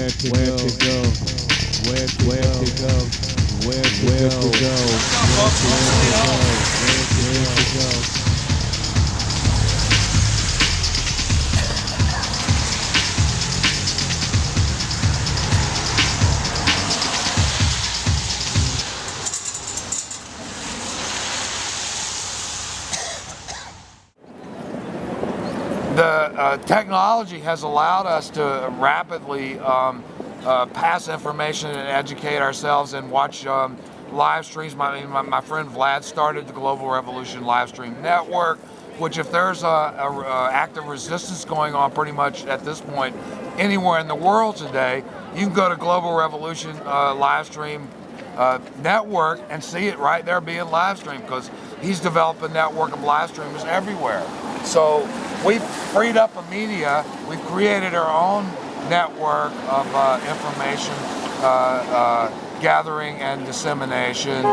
where to go, where to go, where to go, where to go. The technology has allowed us to rapidly pass information and educate ourselves and watch live streams. My friend Vlad started the Global Revolution live stream network, which if there's a active resistance going on pretty much at this point anywhere in the world today, you can go to Global Revolution live stream network and see it right there being live streamed, because he's developed a network of live streamers everywhere. So we've freed up a media. We've created our own network of information gathering and dissemination.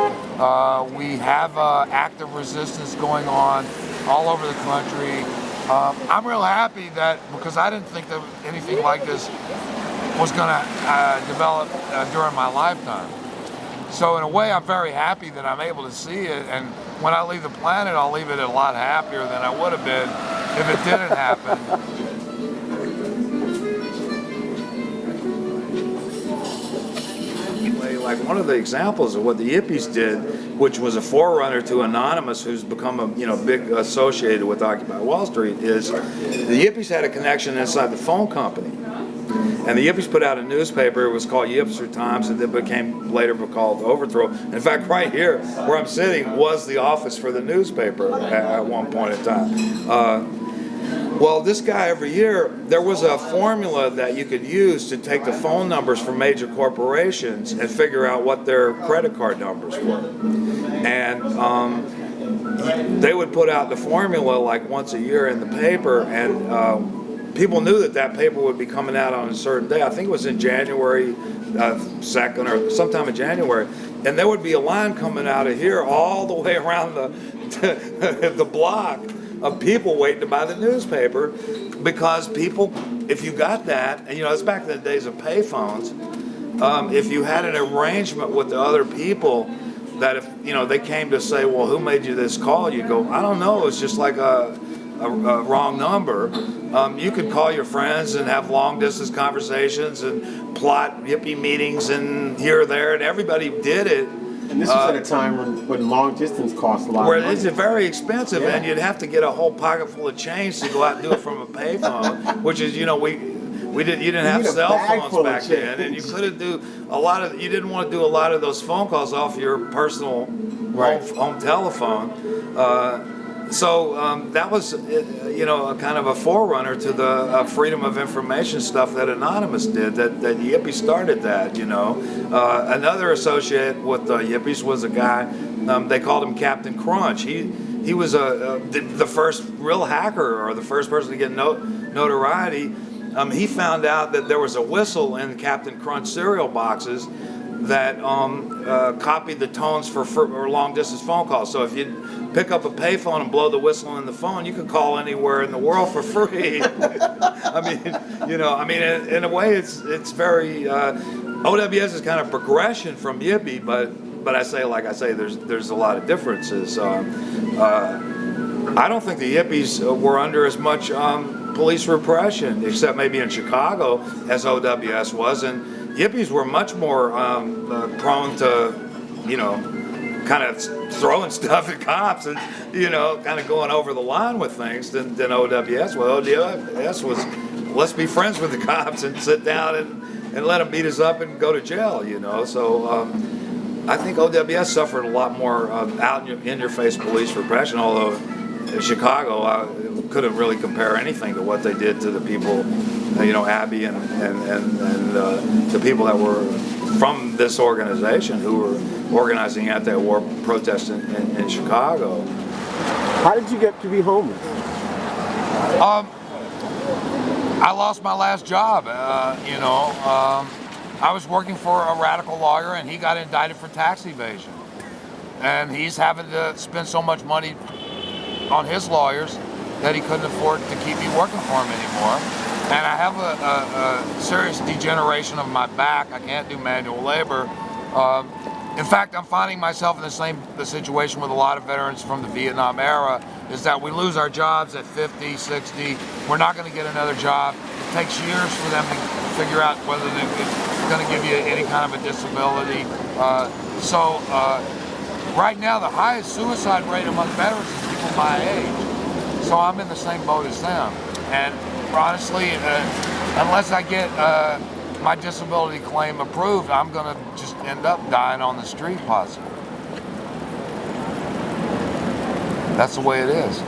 We have active resistance going on all over the country. I'm real happy that, because I didn't think that anything like this was going to develop during my lifetime. So in a way, I'm very happy that I'm able to see it, and when I leave the planet, I'll leave it a lot happier than I would have been if it didn't happen. Like one of the examples of what the yippies did, which was a forerunner to Anonymous, who's become a big associated with Occupy Wall Street, is the yippies had a connection inside the phone company. And the yippies put out a newspaper. It was called Yipster Times, and it became later called Overthrow. In fact, right here where I'm sitting was the office for the newspaper at one point in time. Well, this guy, every year, there was a formula that you could use to take the phone numbers from major corporations and figure out what their credit card numbers were. And they would put out the formula like once a year in the paper, and people knew that that paper would be coming out on a certain day. I think it was in January 2nd or sometime in January. And there would be a line coming out of here all the way around the block of people waiting to buy the newspaper, because people, if you got that, and it's back in the days of payphones, if you had an arrangement with the other people that if they came to say, well, who made you this call? You go, I don't know, it's just like a wrong number. You could call your friends and have long distance conversations and plot yippie meetings and here or there, and everybody did it. And this was at a time when long distance cost a lot where of money. It's very expensive, yeah. And you'd have to get a whole pocket full of change to go out and do it from a payphone, which is, you didn't have cell phones back then, and you couldn't do you didn't want to do a lot of those phone calls off your personal home telephone. So that was, a kind of a forerunner to the freedom of information stuff that Anonymous did. That Yippie started that. Another associate with the Yippies was a guy. They called him Captain Crunch. He was the first real hacker, or the first person to get notoriety. He found out that there was a whistle in Captain Crunch cereal boxes that copied the tones for long distance phone calls. So if you pick up a payphone and blow the whistle in the phone, you could call anywhere in the world for free. In a way, it's very OWS is kind of progression from Yippie, but I say there's a lot of differences. I don't think the Yippies were under as much police repression, except maybe in Chicago, as OWS was, and Yippies were much more prone to, kind of throwing stuff at cops and, kind of going over the line with things than OWS. Well, OWS was, let's be friends with the cops and sit down and let them beat us up and go to jail, So I think OWS suffered a lot more out in your face police repression, although in Chicago, I couldn't really compare anything to what they did to the people, Abby and the people that were from this organization who were organizing anti-war protests in Chicago. How did you get to be homeless? I lost my last job. I was working for a radical lawyer, and he got indicted for tax evasion. And he's having to spend so much money on his lawyers that he couldn't afford to keep me working for him anymore. and I have a serious degeneration of my back. I can't do manual labor. In fact, I'm finding myself in the situation with a lot of veterans from the Vietnam era, is that we lose our jobs at 50, 60. We're not going to get another job. It takes years for them to figure out whether they're going to give you any kind of a disability. Right now, the highest suicide rate among veterans is people my age. So I'm in the same boat as them. And honestly, unless I get my disability claim approved, I'm going to just end up dying on the street, possibly. That's the way it is.